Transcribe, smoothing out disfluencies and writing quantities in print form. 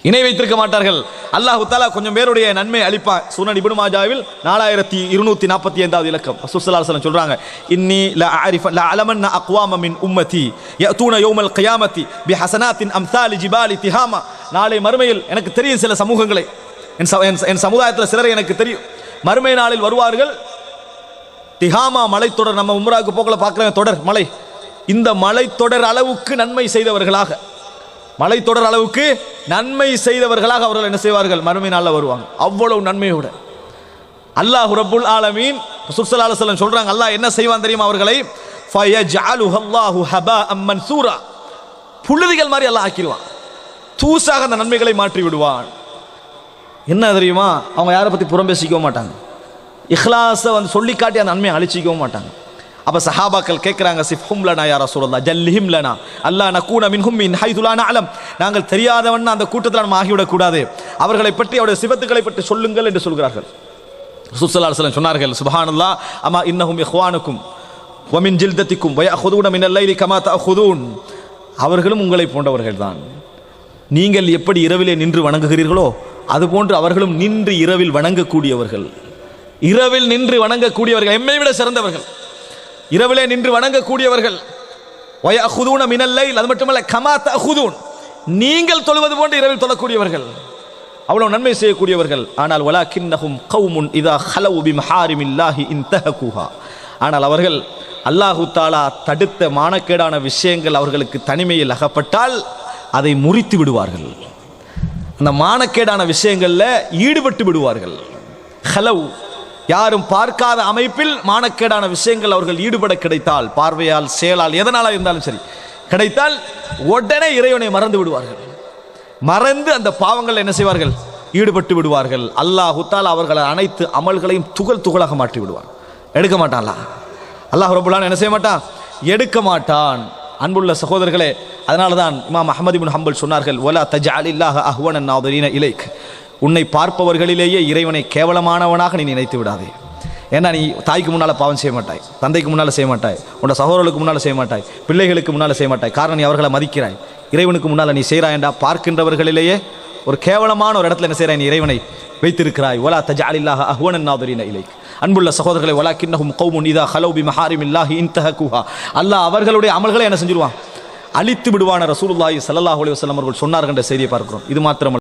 இணை வைத்திருக்க மாட்டார்கள். அல்லாஹ் தஆலா கொஞ்சம் பேருடைய நன்மை அளிப்பான். சுனன் இப்னு மாஜாவில் 4245வது இலக்கம் ரசூல் ஸல்லல்லாஹு அலைஹி வஸல்லம் சொல்றாங்க, இன்னி லா அரிஃப லா அலமன்ன அக்வாம மின் உம்மதி யஅதூன யௌமல் கியாமத்தி பிஹஸனாத்தின் அம்சாலி ஜிபாலி திஹாமா. நாளை மறுமையில் எனக்கு தெரியும் சில சமூகங்களை, என் சமுதாயத்தில் சிலரை எனக்கு தெரியும். மறுமை நாளில் வருவார்கள். திஹாமா மலைத்தொடர், நம்ம உம்ராவுக்கு போக்கல பார்க்குற தொடர் மலை, இந்த மலைத்தொடர் அளவுக்கு நன்மை செய்தவர்களாக, மலைத்தொடர் அளவுக்கு நன்மை செய்தவர்களாக அவர்கள் என்ன செய்வார்கள்? மறுமை நாளில் வருவாங்க. அவ்வளவு நன்மையோட அல்லாஹ் ரப்புல் ஆலமீன் ரசூல் ஸல்லல்லாஹு அலைஹி வஸல்லம் சொல்றாங்க, அல்லாஹ் என்ன செய்வான் தெரியுமா? அவர்களை ஃபயஜஅலுஹு அல்லாஹு ஹபாஅம் மன்சூரா, புழுதிகள் மாதிரி அல்லாஹ் ஆக்கிடுவான். தூசாக அந்த நன்மைகளை மாற்றி விடுவான். என்ன தெரியுமா? அவங்க யாரை பற்றி புறம் பேசிக்கவும் மாட்டாங்க, இஹ்லாஸை வந்து சொல்லி காட்டி அந்த நன்மையை அழிச்சிக்கவும் மாட்டாங்க. அப்போ சஹாபாக்கள் கேட்குறாங்க, சிஃப்ஹும் லனா யா ரசூலல்லாஹ் ஜல்லிஹிம் லனா அல்லா நகூன மின்ஹும் மின் ஹைது லா நஅலம், நாங்கள் தெரியாதவன் அந்த கூட்டத்தில் நம்ம ஆகிவிடக்கூடாது, அவர்களை பற்றி அவருடைய சிவத்துக்களை பற்றி சொல்லுங்கள் என்று சொல்கிறார்கள். ரசூல் ஸல்லல்லாஹு அலைஹி வஸல்லம் சொன்னார்கள், சுப்ஹானல்லாஹ் அமா இன்னஹும் இஹ்வானுக்கும் வ மின் ஜில்தத்திக்கும் வ யஅഖுதூன மினல் லைலி கமா தஅഖுதூன், அவர்களும் உங்களை போன்றவர்கள் தான். நீங்கள் எப்படி இரவிலே நின்று வணங்குகிறீர்களோ அதுபோன்று அவர்களும் நின்று இரவில் வணங்கக்கூடியவர்கள், இரவில் நின்று வணங்கக்கூடியவர்கள், எம்மை விட சிறந்தவர்கள், இரவிலே நின்று வணங்கக்கூடியவர்கள். வயஅഖுதூன மினல் லைல், அது மட்டுமல்ல கமா தஅഖுதூன், நீங்கள் தொழுவது போன்று இரவில் தொழக்கூடியவர்கள், அவ்வளவு நன்மை செய்யக்கூடியவர்கள். ஆனால் வலாக்கின்னஹும் கௌமுன் இதா ஹலவு பிமஹாரிமில்லாஹி இன்தஹகுஹா, ஆனால் அவர்கள் அல்லாஹு தஆலா தடுத்த மானக்கேடான விஷயங்கள் அவர்களுக்கு தனிமையில் அகப்பட்டால் அதை முறித்து விடுவார்கள். அந்த மானக்கேடான விஷயங்களில் ஈடுபட்டு விடுவார்கள். ஹலவு, யாரும் பார்க்காத அமைப்பில் மானக்கேடான விஷயங்கள் அவர்கள் ஈடுபட கிடைத்தால், பார்வையால் செயலால் எதனால இருந்தாலும் சரி கிடைத்தால், உடனே இறைவனை மறந்து விடுவார்கள். மறந்து அந்த பாவங்கள் என்ன செய்வார்கள்? ஈடுபட்டு விடுவார்கள். அல்லாஹ் தஆலா அவர்கள் அனைத்து அமல்களையும் துகள் துகளாக மாற்றி விடுவார். எடுக்க மாட்டான்ல அல்லாஹ் ரப்பல் ஆலமீன், என்ன செய்ய மாட்டான்? எடுக்க மாட்டான். அன்புள்ள சகோதரர்களே, அதனால தான் இமாம் அஹ்மத் இப்னு ஹம்பல் சொன்னார்கள், வலா தஜஅலில்லாஹ அஹ்வனன் நாதிரீன இலைக், உன்னை பார்ப்பவர்களிலேயே இறைவனை கேவலமானவனாக நீ நினைத்து விடாதே. ஏன்னா நீ தாய்க்கு முன்னால் பாவம் செய்ய மாட்டாய், தந்தைக்கு முன்னால் செய்ய மாட்டாய், உன்னோட சகோதரர்களுக்கு முன்னால் செய்ய மாட்டாய், பிள்ளைகளுக்கு முன்னால் செய்ய மாட்டாய். காரணம் நீ அவர்களை மதிக்கிறாய். இறைவனுக்கு முன்னால் நீ செய்கிறாயண்டா பார்க்கின்றவர்களிலேயே ஒரு கேவலமான ஒரு இடத்துல என்ன செய்கிறாய்? நீ இறைவனை வைத்திருக்கிறாய். வலா தஜஅலில்லாஹ அஹ்வனன் நாதிரீன இலைக். அன்புள்ள சகோதரர்களை, வலாக்கின்னஹும் கௌமுன் இதா ஹலவு பிமஹாரிமில்லாஹி இன்தஹகுஹா, அல்லாஹ் அவர்களுடைய அமல்களை என்ன செஞ்சிருவான்? அழித்து விடுவான ரசூலுல்லாஹி ஸல்லல்லாஹு அலைஹி வஸல்லம் அவர்கள் சொன்னார்கள் என்ற செய்தியை பார்க்கிறோம். இது மாத்திரம்